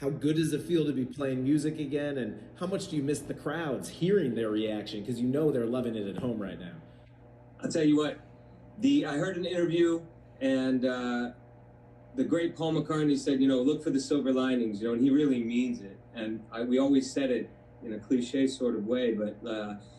How good does it feel to be playing music again? And how much do you miss the crowds hearing their reaction? Because you know they're loving it at home right now. I'll tell you what, the I heard an interview and the great Paul McCartney said, look for the silver linings, and he really means it. And we always said it in a cliche sort of way, but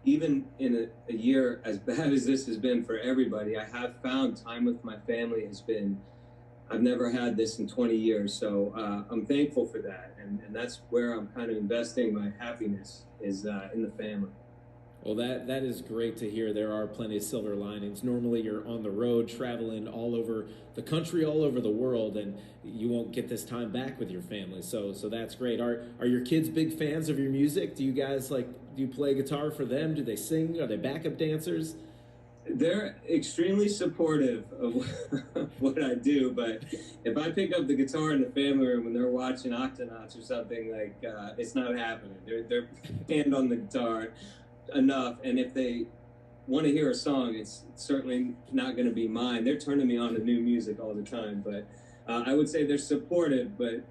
even in a year as bad as this has been for everybody, I have found time with my family has been, I've never had this in 20 years. So I'm thankful for that. And that's where I'm kind of investing my happiness is in the family. Well, that is great to hear. There are plenty of silver linings. Normally, you're on the road, traveling all over the country, all over the world, and you won't get this time back with your family. So that's great. Are your kids big fans of your music? Do you guys do you play guitar for them? Do they sing? Are they backup dancers? They're extremely supportive of what I do, but if I pick up the guitar in the family room when they're watching Octonauts or something, it's not happening. They're hand on the guitar enough, and if they want to hear a song, it's certainly not going to be mine. They're turning me on to new music all the time, but I would say they're supportive, but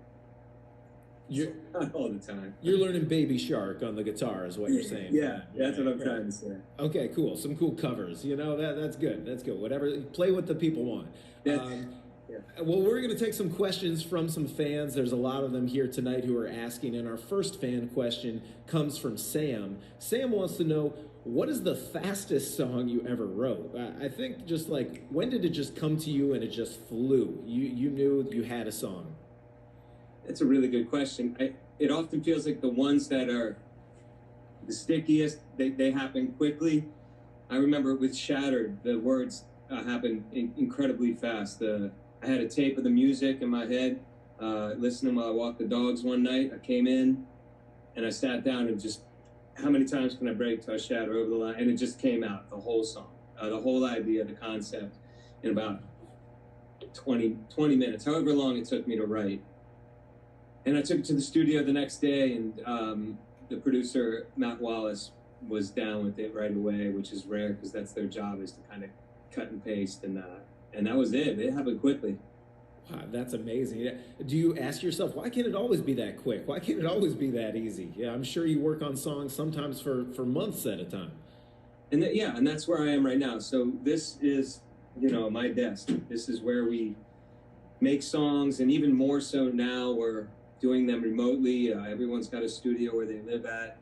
You're not all the time. you're learning Baby Shark on the guitar, is what you're saying. Yeah, that's what I'm trying to say. Okay, cool. Some cool covers. That's good. That's good. Whatever. Play what the people want. Yeah. Yeah. Well, we're going to take some questions from some fans. There's a lot of them here tonight who are asking. And our first fan question comes from Sam. Sam wants to know, what is the fastest song you ever wrote? I think just when did it just come to you and it just flew? You knew you had a song. That's a really good question. It often feels like the ones that are the stickiest, they happen quickly. I remember with Shattered, the words happened incredibly fast. I had a tape of the music in my head, listening while I walked the dogs one night. I came in and I sat down and just, how many times can I break till I shatter over the line? And it just came out, the whole song, the whole idea, the concept, in about 20 minutes, however long it took me to write. And I took it to the studio the next day, and the producer, Matt Wallace, was down with it right away, which is rare because that's their job, is to kind of cut and paste, and that was it. It happened quickly. Wow, that's amazing. Yeah. Do you ask yourself, why can't it always be that quick? Why can't it always be that easy? Yeah, I'm sure you work on songs sometimes for months at a time. And that's where I am right now. So this is, my desk. This is where we make songs, and even more so now we're doing them remotely. Everyone's got a studio where they live at,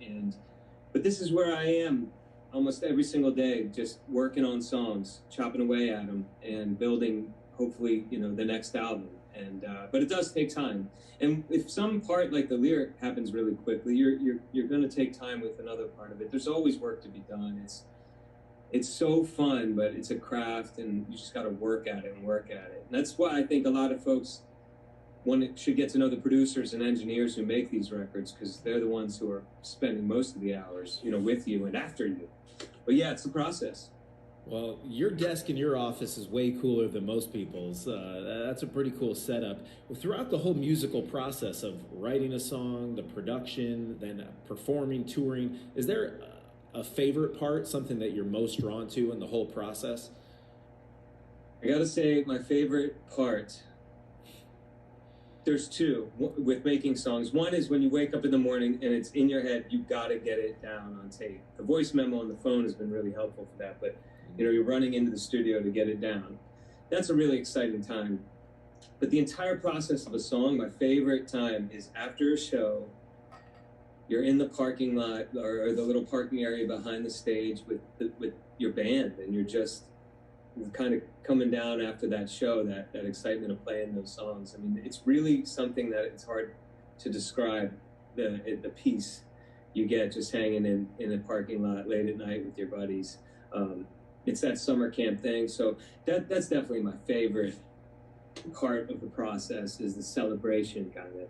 but this is where I am almost every single day, just working on songs, chopping away at them, and building, hopefully, the next album. But it does take time. And if some part, like the lyric, happens really quickly, you're going to take time with another part of it. There's always work to be done. It's so fun, but it's a craft, and you just got to work at it and work at it. And that's why I think a lot of folks should get to know the producers and engineers who make these records, because they're the ones who are spending most of the hours, with you and after you. But yeah, it's a process. Well, your desk in your office is way cooler than most people's. That's a pretty cool setup. Well, throughout the whole musical process of writing a song, the production, then performing, touring, is there a favorite part, something that you're most drawn to in the whole process? I gotta say, my favorite part, there's two with making songs. One is when you wake up in the morning and it's in your head, you gotta get it down on tape. The voice memo on the phone has been really helpful for that, but you're running into the studio to get it down. That's a really exciting time. But the entire process of a song, my favorite time is after a show, you're in the parking lot or the little parking area behind the stage with your band, and you're just kind of coming down after that show, that excitement of playing those songs. I mean, it's really something that it's hard to describe, the peace you get just hanging in a parking lot late at night with your buddies. It's that summer camp thing. So that's definitely my favorite part of the process, is the celebration kind of.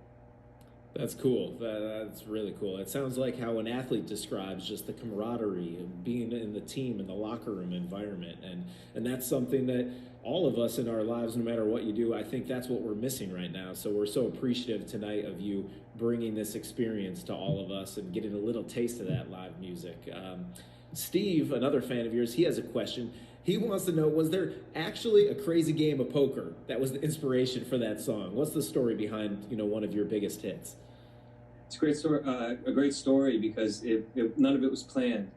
That's cool. That's really cool. It sounds like how an athlete describes just the camaraderie and being in the team and the locker room environment. And that's something that all of us in our lives, no matter what you do, I think that's what we're missing right now. So we're so appreciative tonight of you bringing this experience to all of us and getting a little taste of that live music. Steve, another fan of yours, he has a question. He wants to know, was there actually a crazy game of poker that was the inspiration for that song? What's the story behind, one of your biggest hits? It's a great story because none of it was planned.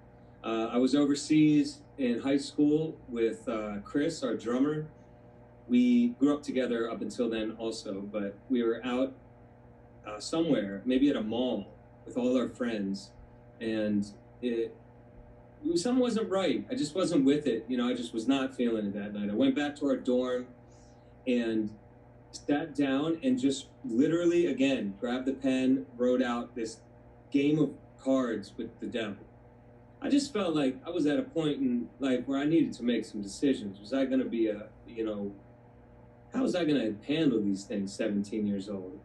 I was overseas in high school with Chris, our drummer. We grew up together up until then also, but we were out somewhere, maybe at a mall with all our friends, and something wasn't right. I just wasn't with it. I just was not feeling it that night. I went back to our dorm and sat down and just literally, again, grabbed the pen, wrote out this game of cards with the devil. I just felt like I was at a point in life where I needed to make some decisions. Was I going to be how was I going to handle these things 17 years old?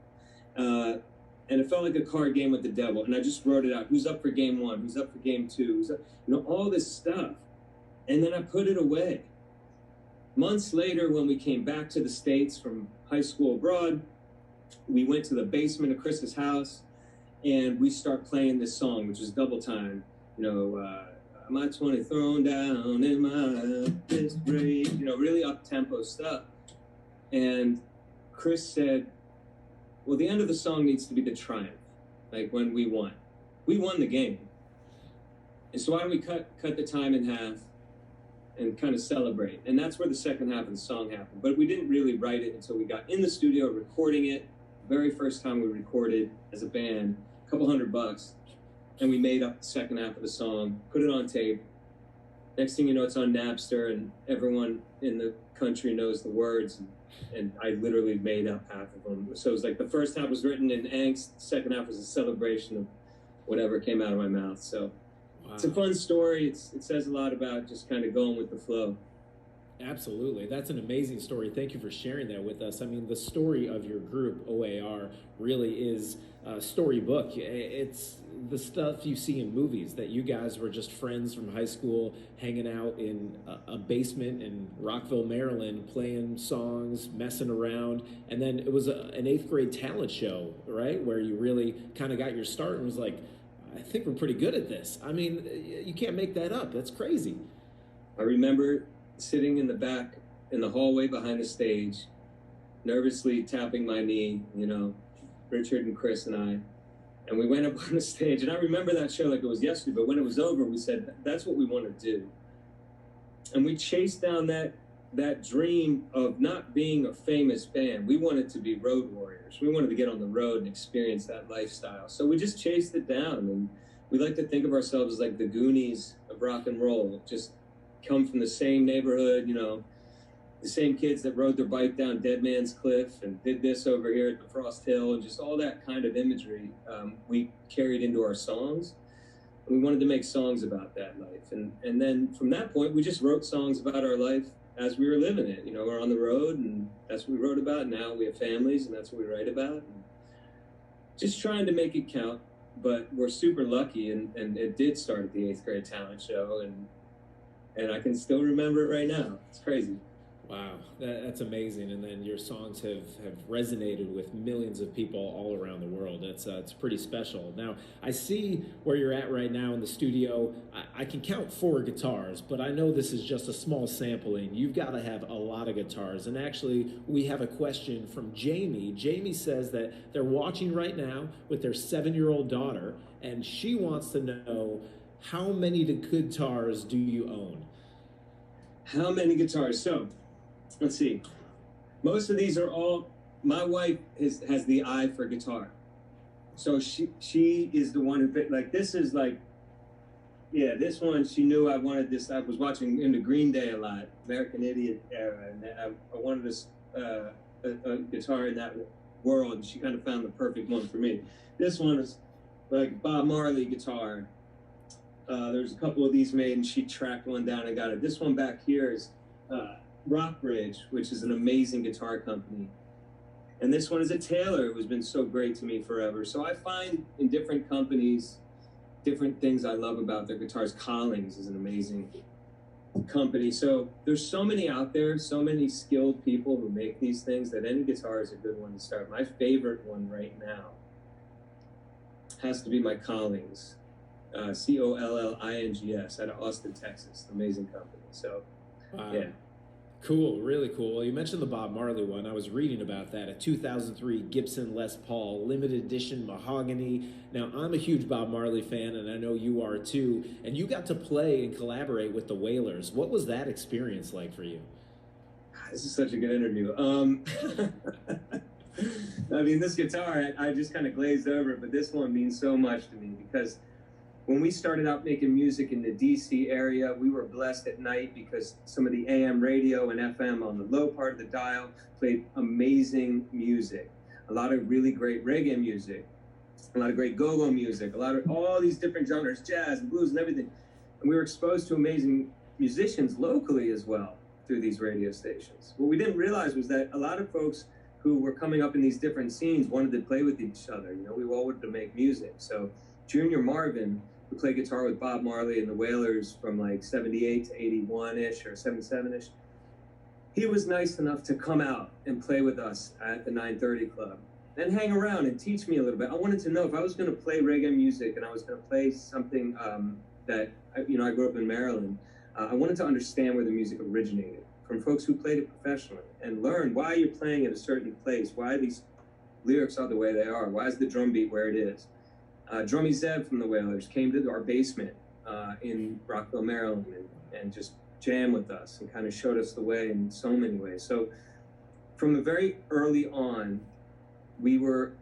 And it felt like a card game with the devil. And I just wrote it out. Who's up for game one? Who's up for game two? All this stuff. And then I put it away. Months later, when we came back to the States from high school abroad, we went to the basement of Chris's house and we start playing this song, which is Double Time. My 20 thrown down in my fist break, really up-tempo stuff. And Chris said, well, the end of the song needs to be the triumph, like when we won. We won the game. And so why don't we cut the time in half and kind of celebrate? And that's where the second half of the song happened. But we didn't really write it until we got in the studio recording it. The very first time we recorded as a band, a couple $100. And we made up the second half of the song, put it on tape. Next thing you know, it's on Napster, and everyone in the country knows the words. And I literally made up half of them. So it was like the first half was written in angst, the second half was a celebration of whatever came out of my mouth. So wow. It's a fun story. It says a lot about just kind of going with the flow. Absolutely. That's an amazing story. Thank you for sharing that with us. I mean, the story of your group, OAR, really is a storybook. It's the stuff you see in movies, that you guys were just friends from high school hanging out in a basement in Rockville, Maryland, playing songs, messing around. And then it was an 8th grade talent show, right, where you really kind of got your start and was like, I think we're pretty good at this. I mean, you can't make that up. That's crazy. I remember sitting in the back in the hallway behind the stage, nervously tapping my knee, Richard and Chris and I, and we went up on the stage. And I remember that show like it was yesterday, but when it was over, we said, that's what we want to do. And we chased down that dream of not being a famous band. We wanted to be road warriors. We wanted to get on the road and experience that lifestyle. So we just chased it down. And we like to think of ourselves as like the Goonies of rock and roll, just come from the same neighborhood, the same kids that rode their bike down Dead Man's Cliff and did this over here at the Frost Hill, and just all that kind of imagery we carried into our songs. And we wanted to make songs about that life. And then from that point, we just wrote songs about our life as we were living it. We're on the road, and that's what we wrote about. Now we have families, and that's what we write about. And just trying to make it count. But we're super lucky, and it did start at the 8th grade talent show, and I can still remember it right now. It's crazy. Wow, that's amazing. And then your songs have resonated with millions of people all around the world. It's pretty special. Now, I see where you're at right now in the studio. I can count 4 guitars, but I know this is just a small sampling. You've got to have a lot of guitars. And actually, we have a question from Jamie. Jamie says that they're watching right now with their 7-year-old daughter, and she wants to know, how many guitars do you own? How many guitars? So, let's see. Most of these are all, my wife has the eye for guitar. So she is the one who picked, like, this is like, yeah, this one, she knew I wanted this. I was watching into Green Day a lot, American Idiot era, and I wanted this a guitar in that world, and she kind of found the perfect one for me. This one is like Bob Marley guitar. There's a couple of these made, and she tracked one down and got it. This one back here is Rockbridge, which is an amazing guitar company. And this one is a Taylor, who's been so great to me forever. So I find in different companies, different things I love about their guitars. Collings is an amazing company. So there's so many out there, so many skilled people who make these things, that any guitar is a good one to start. My favorite one right now has to be my Collings. Collings out of Austin, Texas. Amazing company. So Wow. Yeah. Cool, really cool. Well, you mentioned the Bob Marley one. I was reading about that. A 2003 Gibson Les Paul limited edition mahogany. Now, I'm a huge Bob Marley fan, and I know you are too. And you got to play and collaborate with the Wailers. What was that experience like for you? This is such a good interview. I mean, this guitar, I just kind of glazed over it, but this one means so much to me because when we started out making music in the DC area, we were blessed at night because some of the AM radio and FM on the low part of the dial played amazing music. A lot of really great reggae music, a lot of great go-go music, a lot of all these different genres, jazz and blues and everything. And we were exposed to amazing musicians locally as well through these radio stations. What we didn't realize was that a lot of folks who were coming up in these different scenes wanted to play with each other. You know, we all wanted to make music. So Junior Marvin, who played guitar with Bob Marley and the Wailers from like 78 to 81-ish or 77-ish, he was nice enough to come out and play with us at the 930 Club and hang around and teach me a little bit. I wanted to know if I was going to play reggae music and I was going to play something that, you know, I grew up in Maryland. I wanted to understand where the music originated from folks who played it professionally and learn why you're playing at a certain place, why these lyrics are the way they are, why is the drum beat where it is. Drummy Zeb from the Wailers came to our basement in Rockville, Maryland, and just jammed with us and kind of showed us the way in so many ways. So from the very early on, we were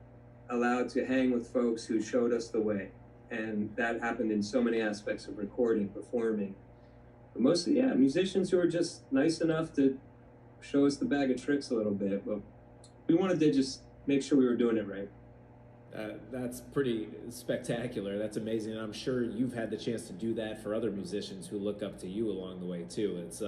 allowed to hang with folks who showed us the way. And that happened in so many aspects of recording, performing. But mostly, yeah, musicians who are just nice enough to show us the bag of tricks a little bit. But we wanted to just make sure we were doing it right. That's pretty spectacular. That's amazing. And I'm sure you've had the chance to do that for other musicians who look up to you along the way, too. It's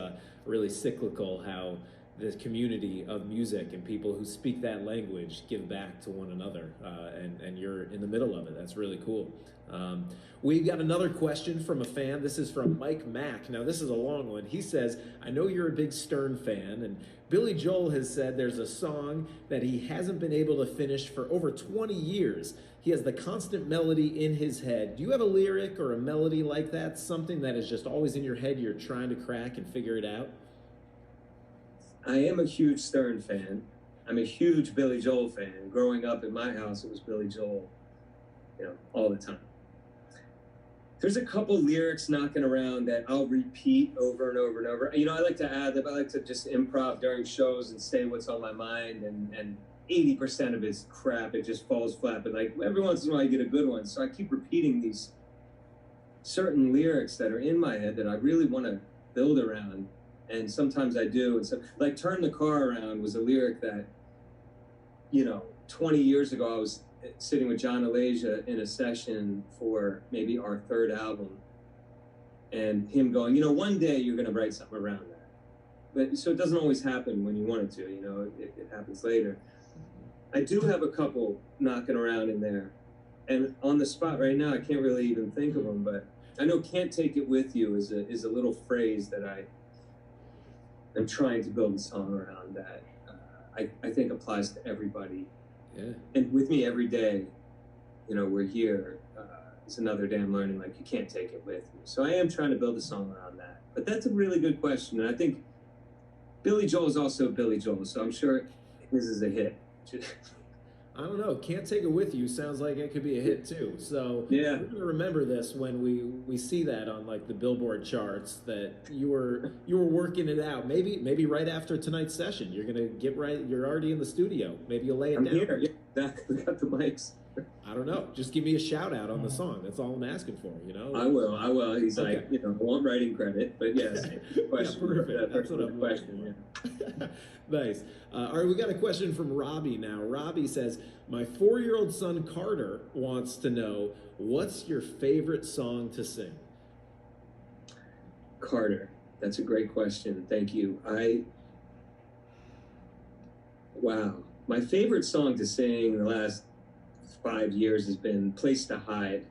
really cyclical how the community of music and people who speak that language give back to one another. And you're in the middle of it. That's really cool. We've got another question from a fan. This is from Mike Mack. Now, this is a long one. He says, I know you're a big Stern fan, and Billy Joel has said there's a song that he hasn't been able to finish for over 20 years. He has the constant melody in his head. Do you have a lyric or a melody like that? Something that is just always in your head you're trying to crack and figure it out? I am a huge Stern fan. I'm a huge Billy Joel fan. Growing up in my house, it was Billy Joel, you know, all the time. There's a couple lyrics knocking around that I'll repeat over and over and over. You know, I like to add that I like to just improv during shows and say what's on my mind, and 80% of it's crap. It just falls flat. But like every once in a while, I get a good one. So I keep repeating these certain lyrics that are in my head that I really want to build around. And sometimes I do. And so, like, Turn the Car Around was a lyric that, you know, 20 years ago, I was sitting with John Alasia in a session for maybe our third album, and him going, you know, one day you're going to write something around that. But so it doesn't always happen when you want it to, you know, it happens later. I do have a couple knocking around in there, and on the spot right now, I can't really even think of them, but I know Can't Take It With You is a little phrase that I'm trying to build a song around that I think applies to everybody. Yeah. And with me every day, you know, we're here. It's another day I'm learning, like, you can't take it with you. So I am trying to build a song around that. But that's a really good question. And I think Billy Joel is also Billy Joel, so I'm sure his is a hit. I don't know. Can't Take It With You sounds like it could be a hit too. So yeah, we're gonna remember this when we see that on like the Billboard charts that you were working it out. Maybe right after tonight's session, you're gonna get right. You're already in the studio. Maybe you'll lay it I'm down. here. Yeah, we got the mics. I don't know. Just give me a shout out on the song. That's all I'm asking for. You know. I will. He's okay. like, you know, I want writing credit, but yes, question. Yeah, perfect. That's what I'm question. Yeah. Nice. All right, we got a question from Robbie now. Robbie says, my 4-year-old son Carter wants to know, what's your favorite song to sing? Carter, that's a great question. Thank you. Wow. My favorite song to sing the last 5 years has been Place to Hide.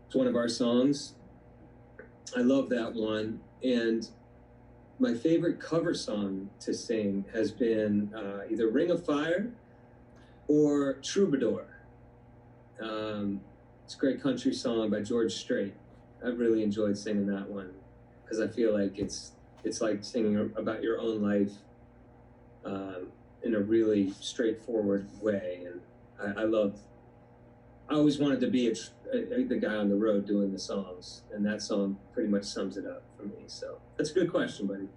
It's one of our songs. I love that one. And my favorite cover song to sing has been either Ring of Fire or Troubadour. It's a great country song by George Strait. I've really enjoyed singing that one because I feel like it's It's like singing about your own life in a really straightforward way. And I always wanted to be the guy on the road doing the songs, and that song pretty much sums it up for me. So that's a good question, buddy.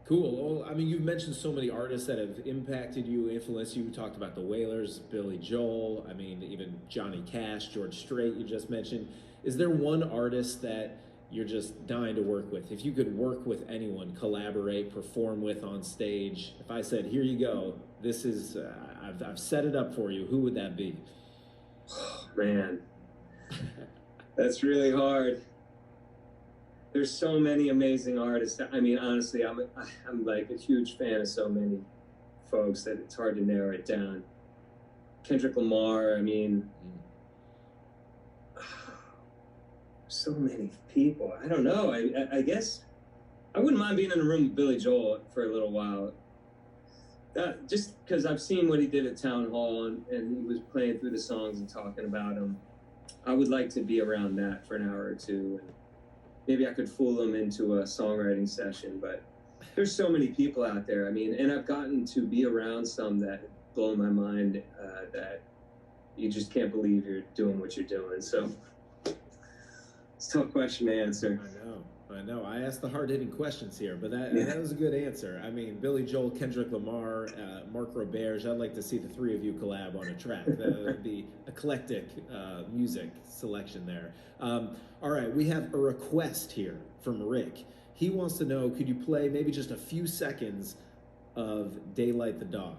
Cool. Well, I mean, you've mentioned so many artists that have impacted you, influenced you. We talked about the Wailers, Billy Joel. I mean, even Johnny Cash, George Strait. You just mentioned. Is there one artist that you're just dying to work with? If you could work with anyone, collaborate, perform with on stage. If I said, "Here you go. This is I've set it up for you," who would that be? Oh, man, that's really hard. There's so many amazing artists. I mean, honestly, I'm like a huge fan of so many folks that it's hard to narrow it down. Kendrick Lamar. I mean, so many people. I don't know. I guess I wouldn't mind being in a room with Billy Joel for a little while. Just because I've seen what he did at Town Hall, and he was playing through the songs and talking about them. I would like to be around that for an hour or two. And maybe I could fool him into a songwriting session. But there's so many people out there. I mean, and I've gotten to be around some that blow my mind, that you just can't believe you're doing what you're doing. So it's a tough question to answer. I know. I asked the hard-hitting questions here, but that was a good answer. I mean, Billy Joel, Kendrick Lamar, Marc Roberge. I'd like to see the three of you collab on a track. That would be eclectic music selection there. All right, we have a request here from Rick. He wants to know, could you play maybe just a few seconds of Daylight the Dog?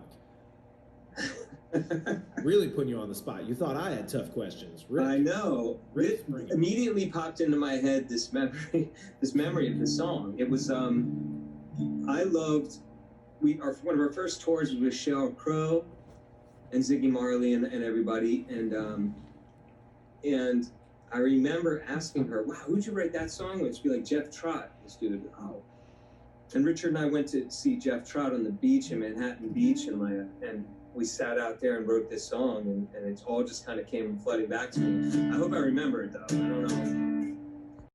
Really putting you on the spot. You thought I had tough questions. Rick, I know. It immediately popped into my head this memory of the song. It was I loved one of our first tours was with Sheryl Crow and Ziggy Marley and everybody, and I remember asking her, "Wow, who'd you write that song with?" She'd be like, "Jeff Trott." This dude, oh. And Richard and I went to see Jeff Trott on the beach in Manhattan Beach, and we sat out there and wrote this song, and it all just kind of came flooding back to me. I hope I remember it, though. I don't know.